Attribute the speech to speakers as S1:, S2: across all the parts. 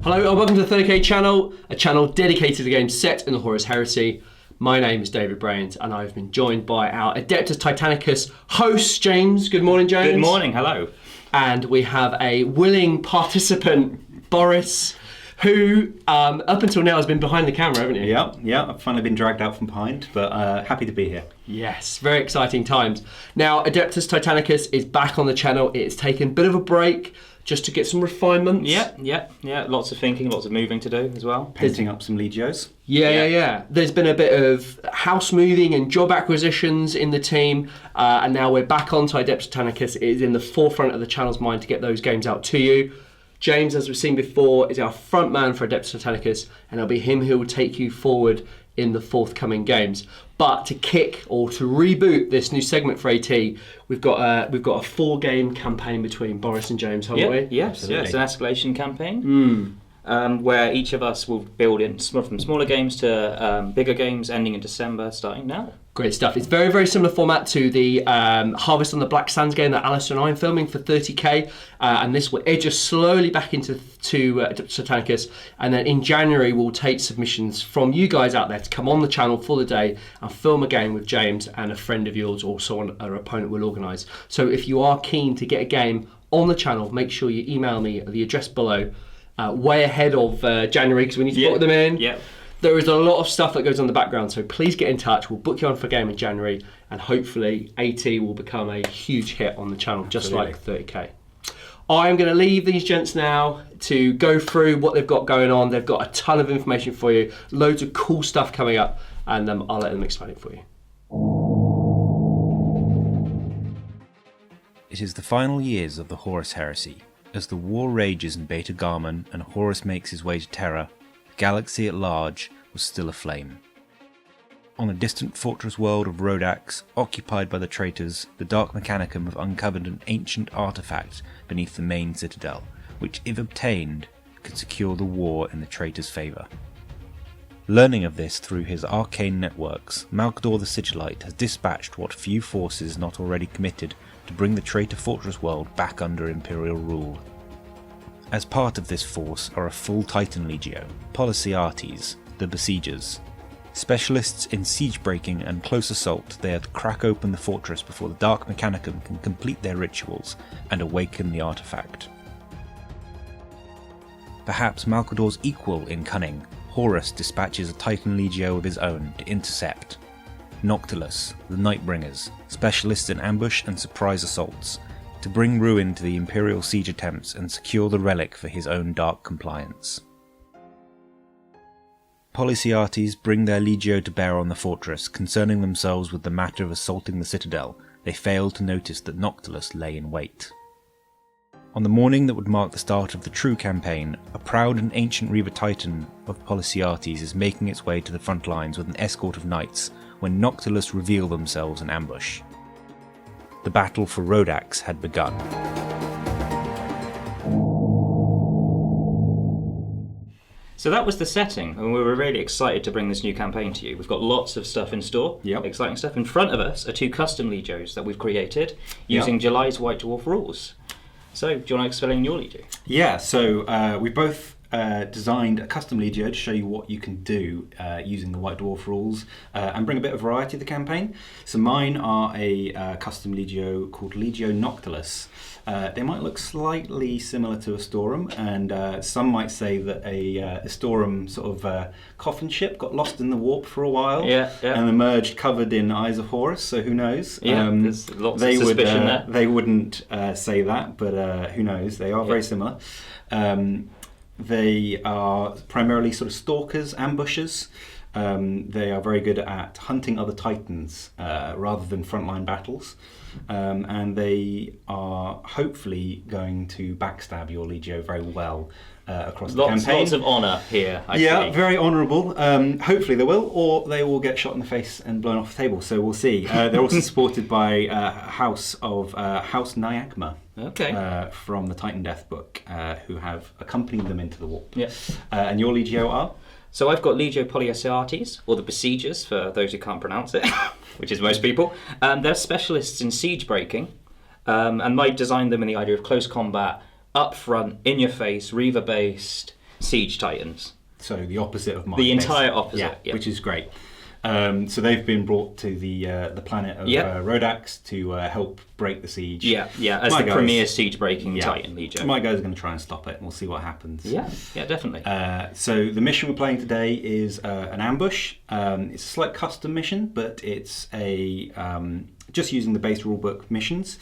S1: Hello and welcome to the 30k channel, a channel dedicated to the game set in the Horus Heresy. My name is David Brains and I've been joined by our Adeptus Titanicus host, James. Good morning, James.
S2: Good morning, hello.
S1: And we have a willing participant, Boris, who up until now has been behind the camera, haven't you?
S3: Yeah, I've finally been dragged out from behind, but happy to be here.
S1: Yes, very exciting times. Now, Adeptus Titanicus is back on the channel. It's taken a bit of a break just to get some refinements.
S2: Yeah. Lots of thinking, lots of moving to do as well.
S3: Painting up some legios.
S1: Yeah. There's been a bit of house moving and job acquisitions in the team, and now we're back onto Adeptus Titanicus. It is in the forefront of the channel's mind to get those games out to you. James, as we've seen before, is our front man for Adeptus Titanicus, and it'll be him who will take you forward in the forthcoming games. But to kick or to reboot this new segment for AT, we've got a 4-game campaign between Boris and James, haven't we?
S2: Yes, it's an escalation campaign where each of us will build in from smaller games to bigger games, ending in December, starting now.
S1: Great stuff. It's very, very similar format to the Harvest on the Black Sands game that Alistair and I am filming for 30k, and this will edge us slowly back into Titanicus, and then in January we'll take submissions from you guys out there to come on the channel for the day and film a game with James and a friend of yours or someone, an opponent will organise. So if you are keen to get a game on the channel, make sure you email me at the address below, way ahead of January, because we need to put them in.
S2: Yeah.
S1: There is a lot of stuff that goes on in the background, so please get in touch. We'll book you on for a game in January, and hopefully AT will become a huge hit on the channel, just like 30k. I'm going to leave these gents now to go through what they've got going on. They've got a ton of information for you, loads of cool stuff coming up, and I'll let them explain it for you.
S4: It is the final years of the Horus Heresy. As the war rages in Beta Garmon and Horus makes his way to Terra, the galaxy at large was still aflame. On the distant fortress world of Rodax, occupied by the traitors, the Dark Mechanicum have uncovered an ancient artifact beneath the main citadel, which, if obtained, could secure the war in the traitors' favour. Learning of this through his arcane networks, Malkador the Sigillite has dispatched what few forces not already committed to bring the traitor fortress world back under Imperial rule. As part of this force are a full Titan Legio, Policiates, the Besiegers. Specialists in siege breaking and close assault, they are to crack open the fortress before the Dark Mechanicum can complete their rituals and awaken the artifact. Perhaps Malkador's equal in cunning, Horus dispatches a Titan Legio of his own to intercept. Noctilus, the Nightbringers, specialists in ambush and surprise assaults, to bring ruin to the Imperial siege attempts and secure the relic for his own dark compliance. Policiates bring their legio to bear on the fortress, concerning themselves with the matter of assaulting the citadel. They failed to notice that Noctilus lay in wait. On the morning that would mark the start of the true campaign, a proud and ancient Reaver Titan of Policiates is making its way to the front lines with an escort of knights when Noctilus reveal themselves in ambush. The battle for Rodax had begun.
S2: So that was the setting, and we were really excited to bring this new campaign to you. We've got lots of stuff in store, exciting stuff. In front of us are 2 custom legios that we've created using July's White Dwarf rules. So, do you want to explain your legio?
S3: Yeah, so we both designed a custom legio to show you what you can do using the White Dwarf rules and bring a bit of variety to the campaign. So mine are a custom legio called Legio Noctilus. They might look slightly similar to a Storum, and some might say that a Storum sort of coffin ship got lost in the warp for a while and emerged covered in Eyes of Horus, so who knows?
S2: There's lots of suspicion there.
S3: They wouldn't say that, but who knows? They are very similar. They are primarily sort of stalkers, ambushers. They are very good at hunting other Titans rather than frontline battles. And they are hopefully going to backstab your Legio very well across the campaign.
S2: Lots of honour here, I see.
S3: Very honourable. Hopefully they will, or they will get shot in the face and blown off the table, so we'll see. They're also supported by House Nyagma. From the Titan Death book, who have accompanied them into the warp. And your Legio are?
S2: So I've got Legio Policiates, or the Besiegers, for those who can't pronounce it, which is most people. They're specialists in siege breaking, and I designed them in the idea of close combat, up front, in your face, Reaver based, siege titans.
S3: So the opposite of mine.
S2: The entire opposite, yeah.
S3: Which is great. So they've been brought to the planet of Rodax to help break the siege.
S2: Yeah, as the premier siege-breaking Titan Legio.
S3: My guys are going to try and stop it, and we'll see what happens.
S2: Yeah, definitely.
S3: So the mission we're playing today is an ambush. It's a slight custom mission, but it's a just using the base rulebook missions.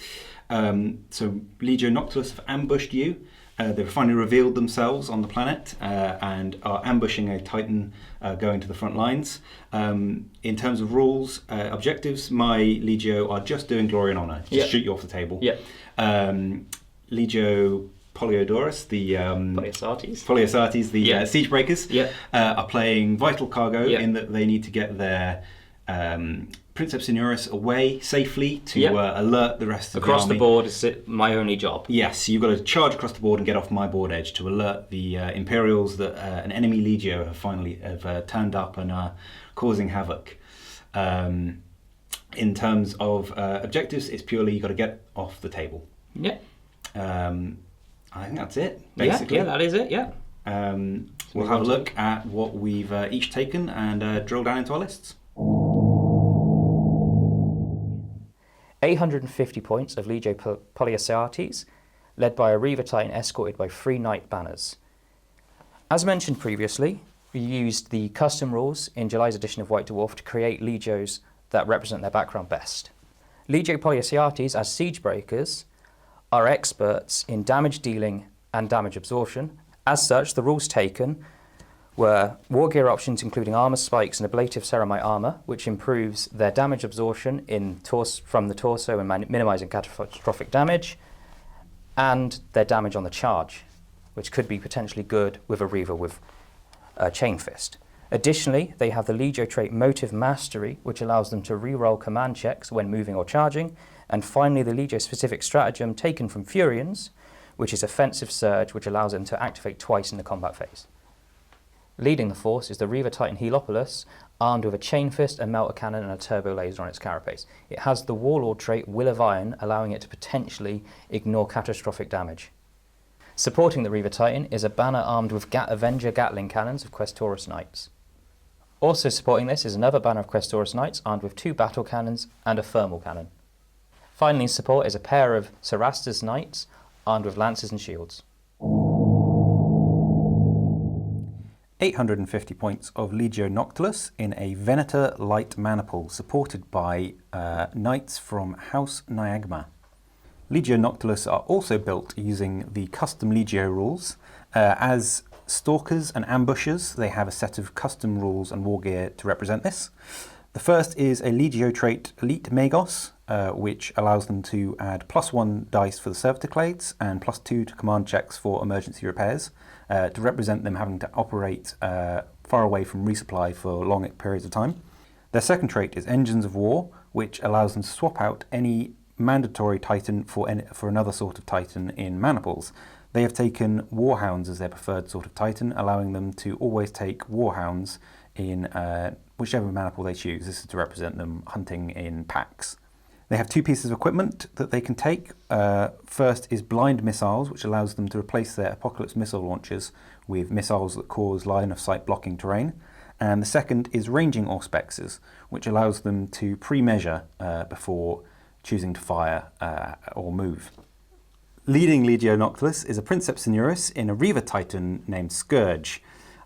S3: So Legio Noctilus have ambushed you. They've finally revealed themselves on the planet and are ambushing a Titan going to the front lines. In terms of rules, objectives, my Legio are just doing glory and honour. Just shoot you off the table. Legio Poliodorus, the Polyasates, the siege breakers, are playing vital cargo in that they need to get their Princeps Senioris away safely to alert the rest of
S2: across
S3: the army.
S2: The board is my only job.
S3: Yes, you've got to charge across the board and get off my board edge to alert the Imperials that an enemy Legio have finally turned up and are causing havoc. In terms of objectives, it's purely you've got to get off the table.
S2: Yeah.
S3: I think that's it, basically.
S2: Yeah, that is it,
S3: We'll have a look at what we've each taken and drill down into our lists.
S5: 850 points of Legio Polyasates, led by a Reaver Titan escorted by 3 Knight banners. As mentioned previously, we used the custom rules in July's edition of White Dwarf to create Legios that represent their background best. Legio Polyasates, as siege breakers, are experts in damage dealing and damage absorption. As such, the rules taken were war gear options including armour spikes and ablative ceramite armour, which improves their damage absorption from the torso and minimising catastrophic damage, and their damage on the charge, which could be potentially good with a Reaver with Chain Fist. Additionally, they have the Legio trait Motive Mastery, which allows them to reroll command checks when moving or charging, and finally the Legio specific stratagem taken from Furians, which is Offensive Surge, which allows them to activate twice in the combat phase. Leading the force is the Reaver Titan Heliopolis, armed with a Chain Fist, a Melter Cannon and a Turbo Laser on its carapace. It has the Warlord trait Will of Iron, allowing it to potentially ignore catastrophic damage. Supporting the Reaver Titan is a banner armed with Avenger Gatling cannons of Questorus Knights. Also supporting this is another banner of Questorus Knights armed with 2 battle cannons and a thermal cannon. Finally in support is a pair of Cerastus Knights armed with lances and shields.
S4: 850 points of Legio Noctilus in a Venator light maniple supported by knights from House Niagma. Legio Noctilus are also built using the custom Legio rules. As stalkers and ambushers, they have a set of custom rules and war gear to represent this. The first is a Legio trait Elite Magos, which allows them to add +1 dice for the servitor clades and +2 to command checks for emergency repairs, to represent them having to operate far away from resupply for long periods of time. Their second trait is Engines of War, which allows them to swap out any mandatory Titan for another sort of Titan in maniples. They have taken Warhounds as their preferred sort of Titan, allowing them to always take Warhounds in whichever maniple they choose. This is to represent them hunting in packs. They have 2 pieces of equipment that they can take. First is Blind Missiles, which allows them to replace their Apocalypse missile launchers with missiles that cause line of sight blocking terrain. And the second is Ranging Auspexes, which allows them to pre-measure before choosing to fire or move. Leading Legio Noctilus is a Princeps Senioris in a Reaver Titan named Scourge,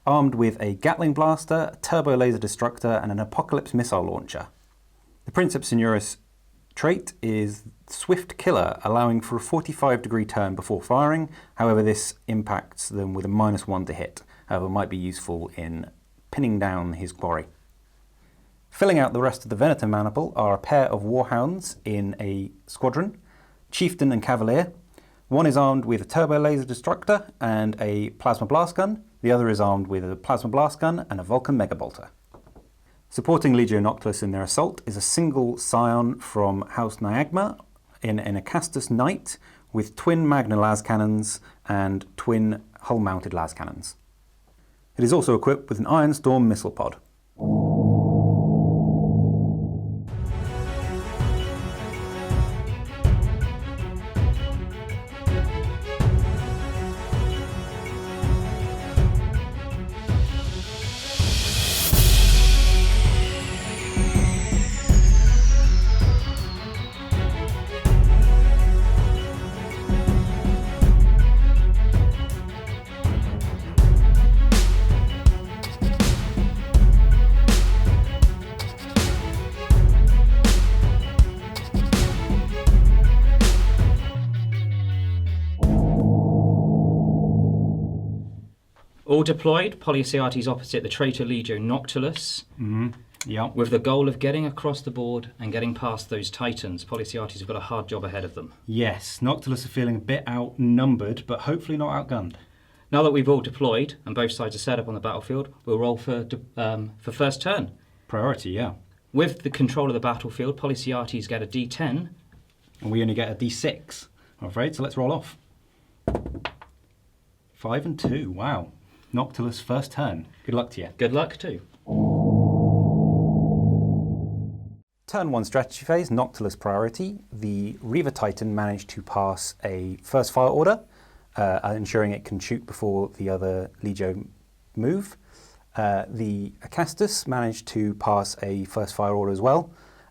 S4: armed with a Gatling Blaster, a Turbo Laser Destructor and an Apocalypse missile launcher. The Princeps Senioris trait is Swift Killer, allowing for a 45-degree turn before firing. However, this impacts them with a -1 to hit. However, might be useful in pinning down his quarry. Filling out the rest of the Venator maniple are a pair of Warhounds in a squadron, Chieftain and Cavalier. One is armed with a Turbo Laser Destructor and a Plasma Blast Gun. The other is armed with a Plasma Blast Gun and a Vulcan Megabolter. Supporting Legio Noctilus in their assault is a single Scion from House Niagma in an Acastus Knight with twin Magna las cannons and twin hull-mounted las cannons. It is also equipped with an Iron Storm missile pod.
S2: All deployed, Polyasiates opposite the Traitor Legio Noctilus,
S3: Yeah.
S2: with the goal of getting across the board and getting past those Titans. Polyasiates have got a hard job ahead of them.
S3: Yes, Noctilus are feeling a bit outnumbered, but hopefully not outgunned.
S2: Now that we've all deployed and both sides are set up on the battlefield, we'll roll for first turn.
S3: Priority, yeah.
S2: With the control of the battlefield, Polyasiates get a D10.
S3: And we only get a D6, I'm afraid, so let's roll off. 5 and 2, wow. Noctilus first turn. Good luck to you.
S2: Good luck too.
S3: Turn 1 strategy phase, Noctilus priority. The Reaver Titan managed to pass a first fire order, ensuring it can shoot before the other Legio move. The Acastus managed to pass a first fire order as well.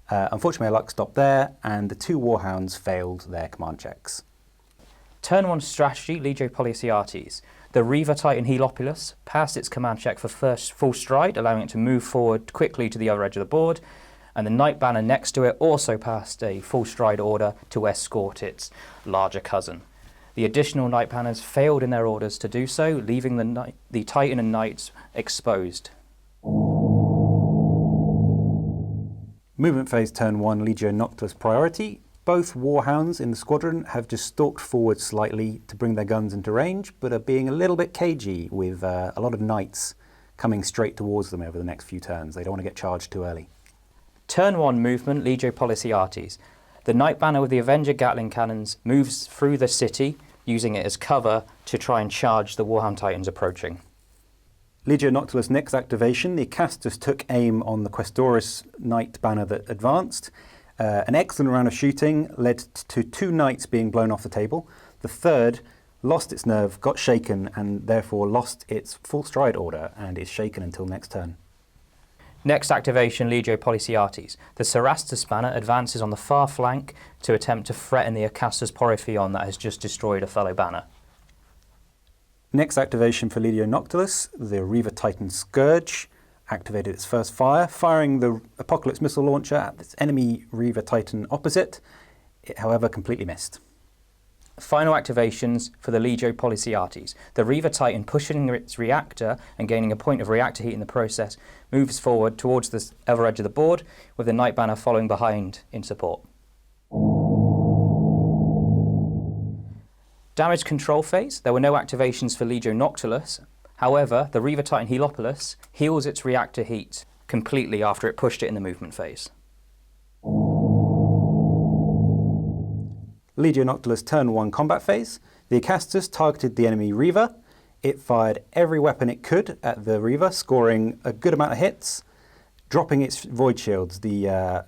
S3: Unfortunately, our luck stopped there, and the 2 Warhounds failed their command checks.
S5: Turn 1 strategy, Legio Polyasiates. The Reaver Titan Helopulus passed its command check for first full stride, allowing it to move forward quickly to the other edge of the board. And the Knight Banner next to it also passed a full stride order to escort its larger cousin. The additional Knight Banners failed in their orders to do so, leaving the Titan and Knights exposed.
S3: Movement phase turn 1, Legio Noctilus priority. Both Warhounds in the squadron have just stalked forward slightly to bring their guns into range, but are being a little bit cagey with a lot of Knights coming straight towards them over the next few turns. They don't want to get charged too early.
S5: Turn 1 movement, Legio Polyasiates. The Knight Banner with the Avenger Gatling cannons moves through the city, using it as cover to try and charge the Warhound Titans approaching.
S3: Legio Noctilus next activation, the Acastus took aim on the Questoris Knight Banner that advanced. An excellent round of shooting led to 2 Knights being blown off the table. The third lost its nerve, got shaken, and therefore lost its full stride order and is shaken until next turn.
S5: Next activation, Legio Polyasiates. The Cerastus Banner advances on the far flank to attempt to threaten the Acastus Porphyrion that has just destroyed a fellow banner.
S3: Next activation for Legio Noctilus, the Reaver Titan Scourge activated its first fire, firing the Apocalypse missile launcher at its enemy Reaver Titan opposite. It, however, completely missed.
S5: Final activations for the Legio Polyasiates. The Reaver Titan, pushing its reactor and gaining a point of reactor heat in the process, moves forward towards the other edge of the board, with the Knight Banner following behind in support. Damage control phase. There were no activations for Legio Noctilus. However, the Reaver Titan Helopulus heals its reactor heat completely after it pushed it in the movement phase.
S3: Legio Noctilus turn 1 combat phase. The Acastus targeted the enemy Reaver. It fired every weapon it could at the Reaver, scoring a good amount of hits, dropping its void shields. The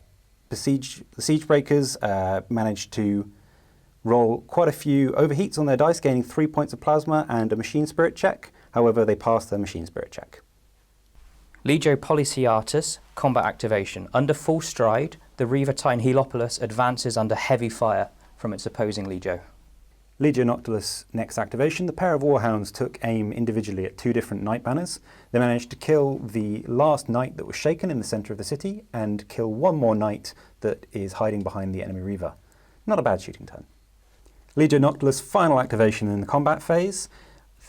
S3: siege breakers managed to roll quite a few overheats on their dice, gaining 3 points of plasma and a machine spirit check. However, they passed their machine spirit check.
S5: Legio Polyasiates combat activation. Under full stride, the Reaver Titan Helopulus advances under heavy fire from its opposing Legio.
S3: Legio Noctilus next activation. The pair of Warhounds took aim individually at 2 different Knight Banners. They managed to kill the last Knight that was shaken in the centre of the city and kill 1 more Knight that is hiding behind the enemy Reaver. Not a bad shooting turn. Legio Noctilus final activation in the combat phase.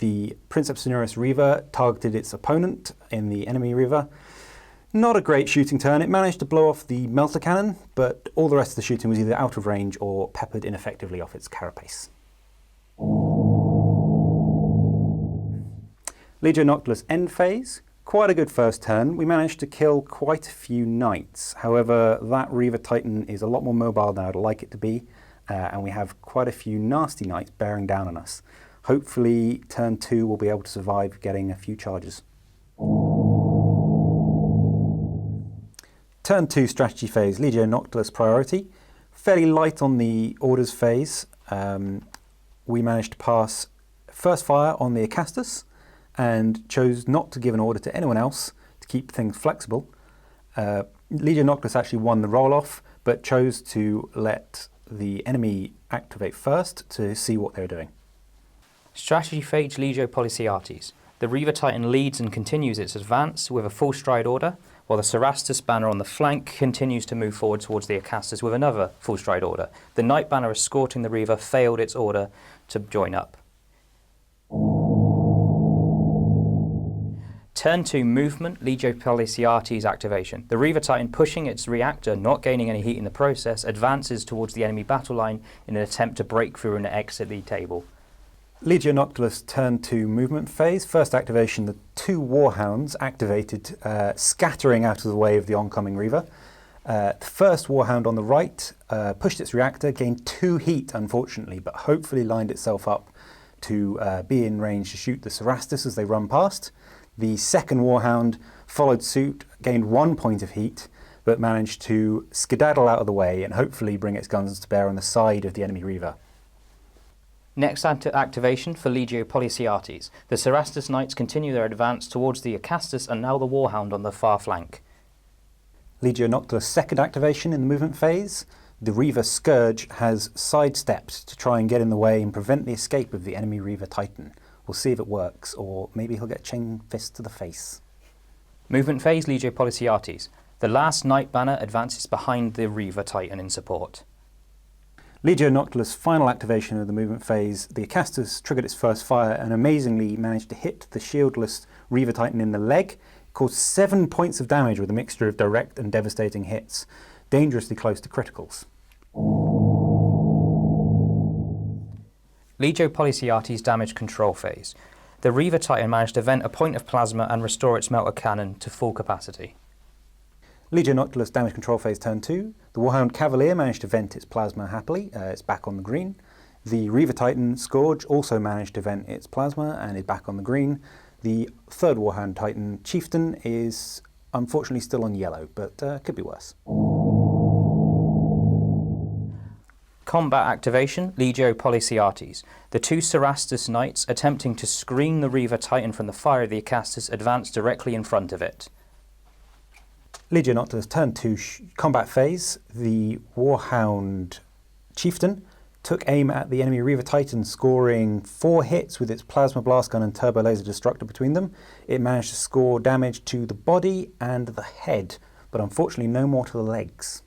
S3: The Princeps Sonuris Reaver targeted its opponent in the enemy Reaver. Not a great shooting turn. It managed to blow off the melter cannon, but all the rest of the shooting was either out of range or peppered ineffectively off its carapace. Legio Noctilus end phase. Quite a good first turn. We managed to kill quite a few Knights. However, that Reaver Titan is a lot more mobile than I'd like it to be, and we have quite a few nasty Knights bearing down on us. Hopefully, turn 2 will be able to survive getting a few charges. Turn 2 strategy phase, Legio Noctilus priority. Fairly light on the orders phase. We managed to pass first fire on the Acastus and chose not to give an order to anyone else to keep things flexible. Legio Noctilus actually won the roll-off, but chose to let the enemy activate first to see what they were doing.
S5: Strategy phase, Legio Polyasiates. The Reaver Titan leads and continues its advance with a full stride order, while the Cerastus Banner on the flank continues to move forward towards the Acastus with another full stride order. The Knight Banner escorting the Reaver failed its order to join up. Turn 2 movement, Legio Policiates activation. The Reaver Titan, pushing its reactor, not gaining any heat in the process, advances towards the enemy battle line in an attempt to break through and exit the table.
S6: Legio Noctilus turn 2 movement phase. First activation, the 2 Warhounds activated, scattering out of the way of the oncoming Reaver. The first Warhound on the right pushed its reactor, gained 2 heat unfortunately, but hopefully lined itself up to be in range to shoot the Cerastus as they run past. The second Warhound followed suit, gained 1 point of heat, but managed to skedaddle out of the way and hopefully bring its guns to bear on the side of the enemy Reaver.
S5: Next activation for Legio Policiates. The Cerastus Knights continue their advance towards the Acastus and now the Warhound on the far flank.
S6: Legio Noctilus second activation in the movement phase. The Reaver Scourge has sidestepped to try and get in the way and prevent the escape of the enemy Reaver Titan. We'll see if it works, or maybe he'll get a chain fist to the face.
S5: Movement phase, Legio Policiates. The last Knight banner advances behind the Reaver Titan in support.
S6: Legio Noctilus final activation of the movement phase. The Acastus triggered its first fire and amazingly managed to hit the shieldless Reaver Titan in the leg. Caused 7 points of damage with a mixture of direct and devastating hits, dangerously close to criticals.
S5: Legio Policiates damage control phase. The Reaver Titan managed to vent a point of plasma and restore its melter cannon to full capacity.
S6: Legio Noctilus damage control phase turn 2. The Warhound Cavalier managed to vent its plasma happily. It's back on the green. The Reaver Titan Scourge also managed to vent its plasma and is back on the green. The third Warhound Titan Chieftain is unfortunately still on yellow, but could be worse.
S5: Combat activation, Legio Policiates. The 2 Cerastus Knights, attempting to screen the Reaver Titan from the fire of the Acastus, advance directly in front of it.
S6: Legio Noctilus turn 2 combat phase. The Warhound Chieftain took aim at the enemy Reaver Titan, scoring 4 hits with its Plasma Blast Gun and Turbo Laser Destructor between them. It managed to score damage to the body and the head, but unfortunately no more to the legs.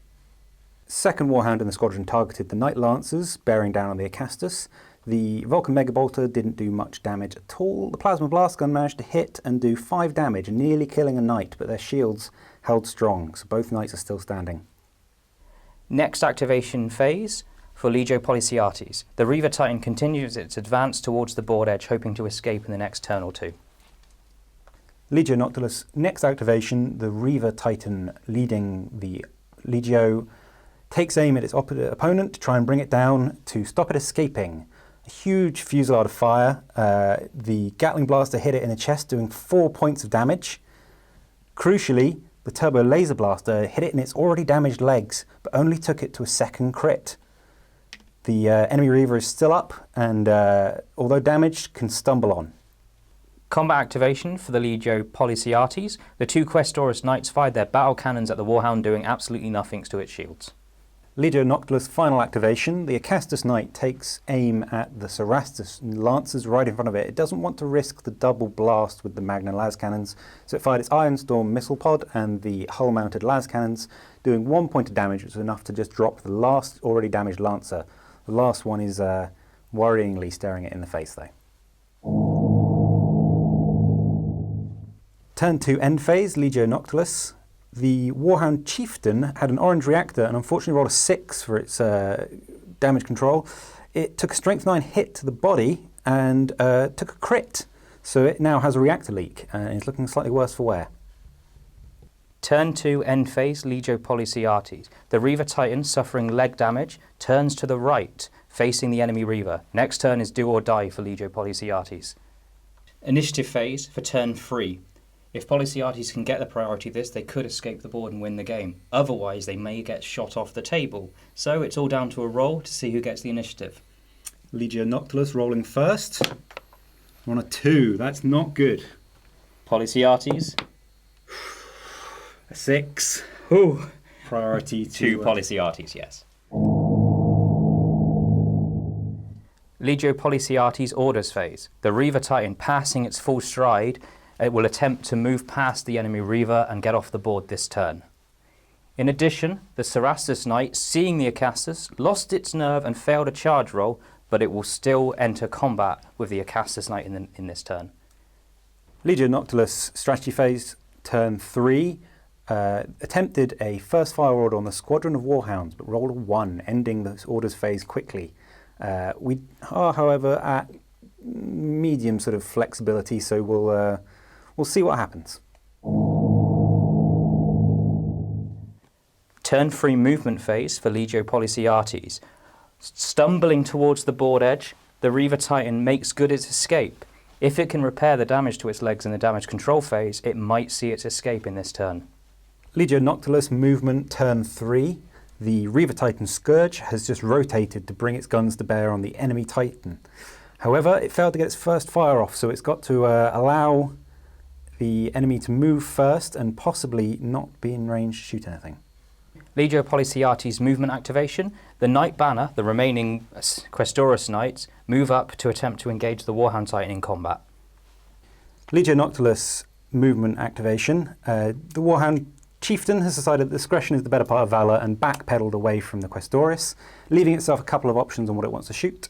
S6: Second Warhound in the squadron targeted the Knight Lancers, bearing down on the Acastus. The Vulcan Megabolter didn't do much damage at all. The Plasma Blast Gun managed to hit and do 5 damage, nearly killing a Knight, but their shields held strong, so both Knights are still standing.
S5: Next activation phase for Legio Policiates. The Reaver Titan continues its advance towards the board edge, hoping to escape in the next turn or 2.
S6: Legio Noctilus, next activation, the Reaver Titan leading the Legio takes aim at its opponent to try and bring it down to stop it escaping. A huge fusillade of fire. The Gatling Blaster hit it in the chest, doing 4 points of damage. Crucially, the Turbo Laser Blaster hit it in its already damaged legs, but only took it to a second crit. The enemy Reaver is still up, and although damaged, can stumble on.
S5: Combat activation for the Legio Policiates. The 2 Questorus Knights fired their battle cannons at the Warhound, doing absolutely nothing to its shields.
S6: Legio Noctilus final activation. The Acastus Knight takes aim at the Cerastus Lancers right in front of it. It doesn't want to risk the double blast with the Magna Las Cannons, so it fired its Iron Storm missile pod and the hull-mounted Las Cannons, doing 1 point of damage, which was enough to just drop the last already damaged Lancer. The last one is worryingly staring it in the face, though. Turn 2 end phase, Legio Noctilus. The Warhound Chieftain had an orange reactor and unfortunately rolled a 6 for its damage control. It took a strength 9 hit to the body and took a crit, so it now has a reactor leak and is looking slightly worse for wear.
S5: Turn 2 end phase, Legio Policiates. The Reaver Titan, suffering leg damage, turns to the right, facing the enemy Reaver. Next turn is do or die for Legio Policiates. Initiative phase for turn 3. If Policiates can get the priority this, they could escape the board and win the game. Otherwise, they may get shot off the table. So it's all down to a roll to see who gets the initiative.
S3: Legio Noctilus rolling first. On a 2, that's not good.
S5: Policiates.
S3: A 6.
S5: Ooh.
S3: Priority
S5: to Policiates, yes. Legio Policiates orders phase. The Reaver Titan, passing its full stride, it will attempt to move past the enemy Reaver and get off the board this turn. In addition, the Cerastus Knight, seeing the Acastus, lost its nerve and failed a charge roll, but it will still enter combat with the Acastus Knight in this turn.
S6: Legio Noctilus strategy phase, turn 3, attempted a first fire order on the squadron of warhounds, but rolled a 1, ending the orders phase quickly. We are, however, at medium sort of flexibility, so we'll see what happens.
S5: Turn 3 movement phase for Legio Policiates. Stumbling towards the board edge, the Reaver Titan makes good its escape. If it can repair the damage to its legs in the damage control phase, it might see its escape in this turn.
S6: Legio Noctilus movement turn 3. The Reaver Titan Scourge has just rotated to bring its guns to bear on the enemy Titan. However, it failed to get its first fire off, so it's got to allow the enemy to move first and possibly not be in range to shoot anything.
S5: Legio Policiates movement activation. The Knight Banner, the remaining Questoris Knights, move up to attempt to engage the Warhound Titan in combat.
S6: Legio Noctilus movement activation. The Warhound Chieftain has decided that discretion is the better part of valour and backpedaled away from the Questoris, leaving itself a couple of options on what it wants to shoot.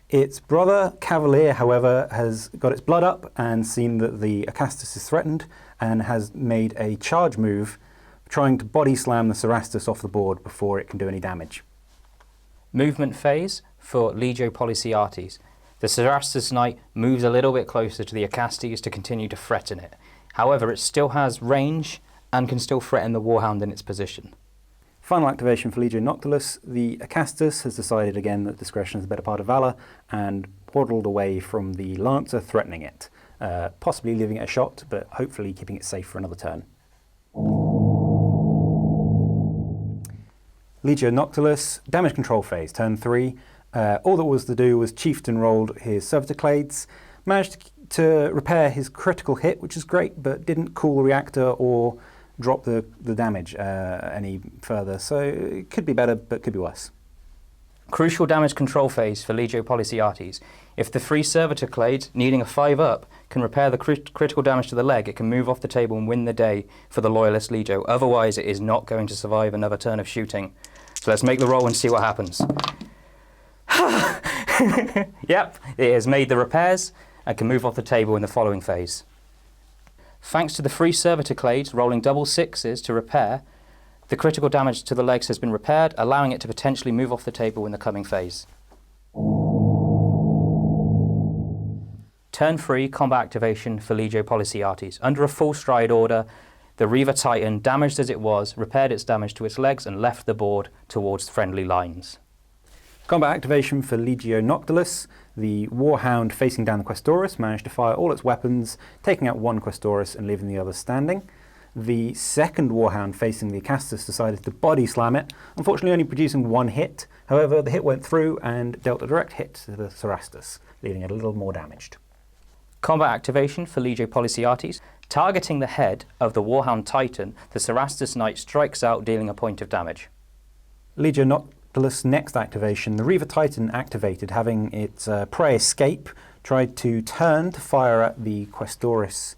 S6: Its brother, Cavalier, however, has got its blood up and seen that the Acastus is threatened and has made a charge move, trying to body slam the Cerastus off the board before it can do any damage.
S5: Movement phase for Legio Policiates. The Cerastus Knight moves a little bit closer to the Acastes to continue to threaten it. However, it still has range and can still threaten the Warhound in its position.
S6: Final activation for Legio Noctilus. The Acastus has decided again that discretion is the better part of valour and waddled away from the Lancer, threatening it. Possibly leaving it a shot, but hopefully keeping it safe for another turn. Legio Noctilus, damage control phase, turn 3. All that was to do was Chieftain rolled his Servitoclades, managed to repair his critical hit, which is great, but didn't cool the reactor or drop the damage any further. So it could be better, but could be worse.
S5: Crucial damage control phase for Legio Policiates. If the 3 Servitoclades, needing a 5 up, can repair the critical damage to the leg, it can move off the table and win the day for the Loyalist Legio. Otherwise, it is not going to survive another turn of shooting. So let's make the roll and see what happens. Yep, it has made the repairs and can move off the table in the following phase. Thanks to the 3 Servitoclades rolling double 6s to repair, the critical damage to the legs has been repaired, allowing it to potentially move off the table in the coming phase. Turn 3 combat activation for Legio Policiates. Under a full stride order, the Reaver Titan, damaged as it was, repaired its damage to its legs and left the board towards friendly lines.
S6: Combat activation for Legio Noctilus. The Warhound facing down the Questoris managed to fire all its weapons, taking out one Questoris and leaving the others standing. The second Warhound facing the Acastus decided to body slam it, unfortunately only producing 1 hit. However, the hit went through and dealt a direct hit to the Cerastus, leaving it a little more damaged.
S5: Combat activation for Legio Policiates. Targeting the head of the Warhound Titan, the Cerastus Knight strikes out, dealing a point of damage.
S6: Legio Noctilus next activation. The Reaver Titan activated, having its prey escape, tried to turn to fire at the Questoris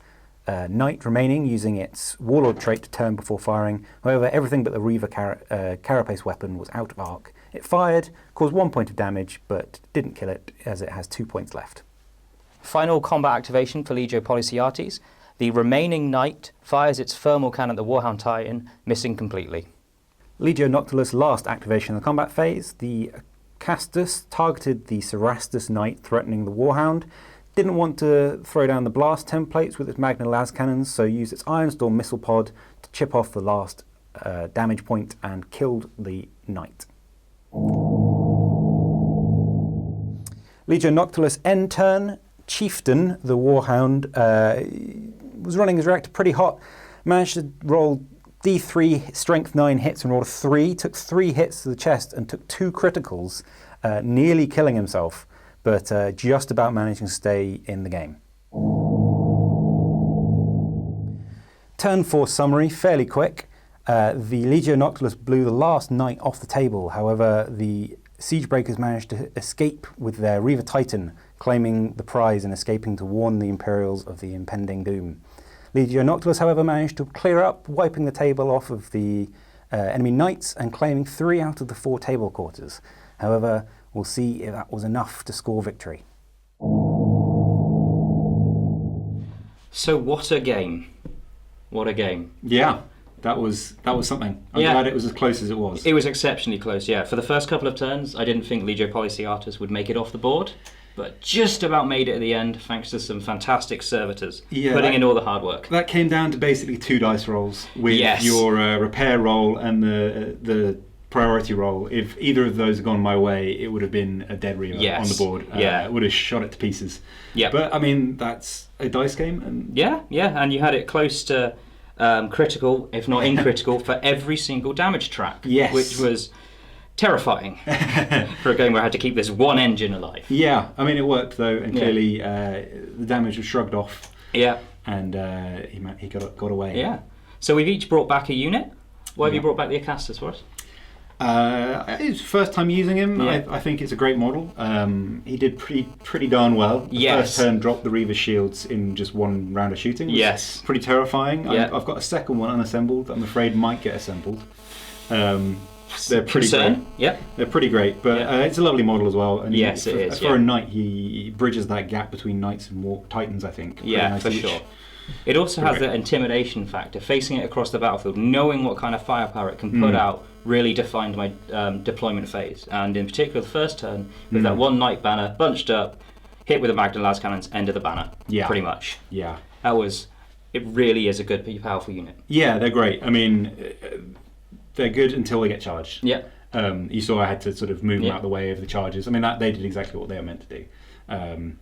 S6: Knight remaining, using its Warlord trait to turn before firing. However, everything but the Reaver Carapace weapon was out of arc. It fired, caused 1 point of damage, but didn't kill it, as it has 2 points left.
S5: Final combat activation for Legio Policiates. The remaining Knight fires its thermal cannon at the Warhound Titan, missing completely.
S6: Legio Noctilus last activation in the combat phase. The Acastus targeted the Cerastus Knight, threatening the Warhound. Didn't want to throw down the blast templates with its Magna Las cannons, so used its Ironstorm missile pod to chip off the last damage point and killed the Knight. Legio Noctilus end turn. Chieftain, the Warhound, was running his reactor pretty hot. Managed to roll D3 strength 9 hits and rolled a 3. Took 3 hits to the chest and took 2 criticals, nearly killing himself, but just about managing to stay in the game. Turn 4 summary, fairly quick. The Legio Noctilus blew the last Knight off the table. However, the Siegebreakers managed to escape with their Reaver Titan, claiming the prize and escaping to warn the Imperials of the impending doom. Legio Noctilus, however, managed to clear up, wiping the table off of the enemy Knights and claiming 3 out of the 4 table quarters. However, we'll see if that was enough to score victory.
S2: So what a game. What a game.
S3: Yeah, that was something. I'm glad it was as close as it was.
S2: It was exceptionally close, yeah. For the first couple of turns, I didn't think Legio Policiatus would make it off the board, but just about made it at the end, thanks to some fantastic servitors putting in all the hard work.
S3: That came down to basically 2 dice rolls with your repair roll and the priority roll. If either of those had gone my way, it would have been a dead Reaver on the board. It would have shot it to pieces.
S2: Yeah.
S3: But I mean, that's a dice game. And
S2: yeah, and you had it close to critical, if not uncritical, for every single damage track.
S3: Yes.
S2: Which was terrifying for a game where I had to keep this one engine alive.
S3: Yeah, I mean, it worked though, and clearly the damage was shrugged off.
S2: Yeah.
S3: And he got away.
S2: Yeah. So we've each brought back a unit. Why have you brought back the Acastus for us?
S3: It's first time using him.
S2: Yeah.
S3: I think it's a great model. He did pretty darn well. The first turn dropped the Reaver shields in just 1 round of shooting.
S2: Yes.
S3: Pretty terrifying.
S2: Yeah.
S3: I've got a second one unassembled that I'm afraid might get assembled. They're pretty great.
S2: Yep.
S3: They're pretty great, but it's a lovely model as well. And
S2: yes, it is.
S3: For a knight, he bridges that gap between knights and titans, I think.
S2: Yeah, for sure. It also has the intimidation factor. Facing it across the battlefield, knowing what kind of firepower it can put out, really defined my deployment phase. And in particular, the first turn, with that 1 knight banner bunched up, hit with a Magna las cannons, end of the banner. Yeah. Pretty much.
S3: Yeah.
S2: It really is a good, powerful unit.
S3: Yeah, they're great. I mean, they're good until they get charged.
S2: Yeah.
S3: You saw I had to sort of move them out of the way of the charges. I mean, they did exactly what they were meant to do.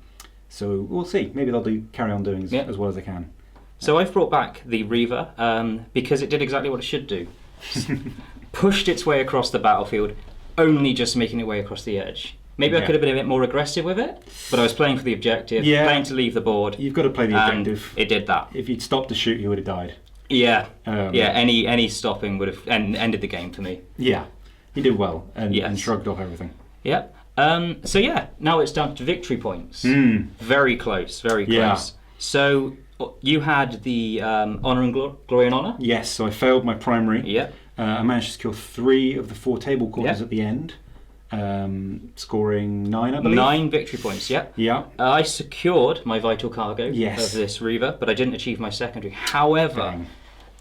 S3: So we'll see. Maybe they'll carry on doing as well as they can.
S2: So I've brought back the Reaver because it did exactly what it should do. Pushed its way across the battlefield, only just making its way across the edge. Maybe I could have been a bit more aggressive with it, but I was playing for the objective, playing to leave the board.
S3: You've got to play the objective.
S2: It did that.
S3: If you'd stopped to shoot, he would have died.
S2: Yeah, any stopping would have ended the game for me.
S3: Yeah, he did well and shrugged off everything.
S2: Yeah. Now it's down to victory points. Very close, very close.
S3: Yeah.
S2: So you had the Honour and Glory and Honour?
S3: Yes, so I failed my primary.
S2: Yeah.
S3: I managed to secure 3 of the 4 table quarters at the end, scoring 9, I believe.
S2: 9 victory points, yeah.
S3: Yeah.
S2: I secured my vital cargo of this Reaver, but I didn't achieve my secondary. However,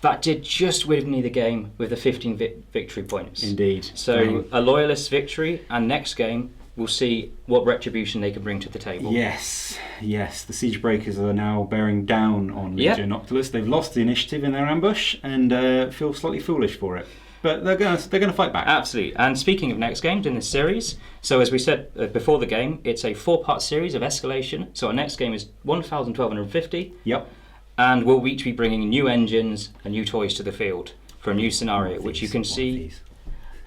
S2: that did just win me the game with the 15 victory points.
S3: Indeed.
S2: So a Loyalist victory, and next game we'll see what retribution they can bring to the table.
S3: Yes. The Siege Breakers are now bearing down on Legio Noctilus. They've lost the initiative in their ambush and feel slightly foolish for it. But they're going to fight back.
S2: Absolutely. And speaking of next games in this series, so as we said before the game, it's a 4-part series of escalation. So our next game is 1,250.
S3: Yep.
S2: And we'll each be bringing new engines and new toys to the field for a new scenario, which you can see.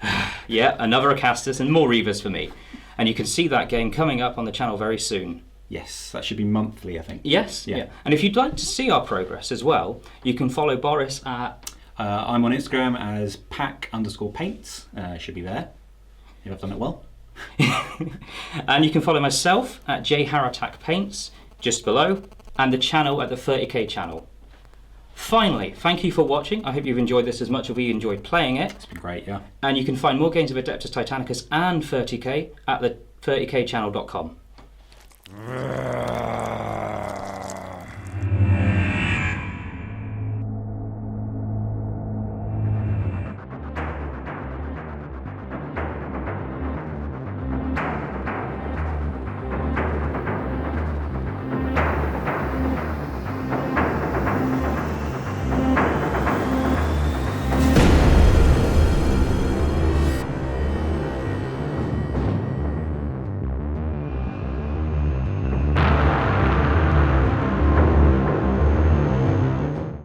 S2: Another Acastus and more Reavers for me. And you can see that game coming up on the channel very soon.
S3: Yes, that should be monthly, I think.
S2: Yes, yeah. And if you'd like to see our progress as well, you can follow Boris at...
S3: I'm on Instagram as pack_paints. Should be there, if I've done it well.
S2: And you can follow myself at jharatak_paints, just below, and the channel at the 30k channel. Finally, thank you for watching. I hope you've enjoyed this as much as we enjoyed playing it.
S3: It's been great, yeah.
S2: And you can find more games of Adeptus Titanicus and 30k at the 30kchannel.com.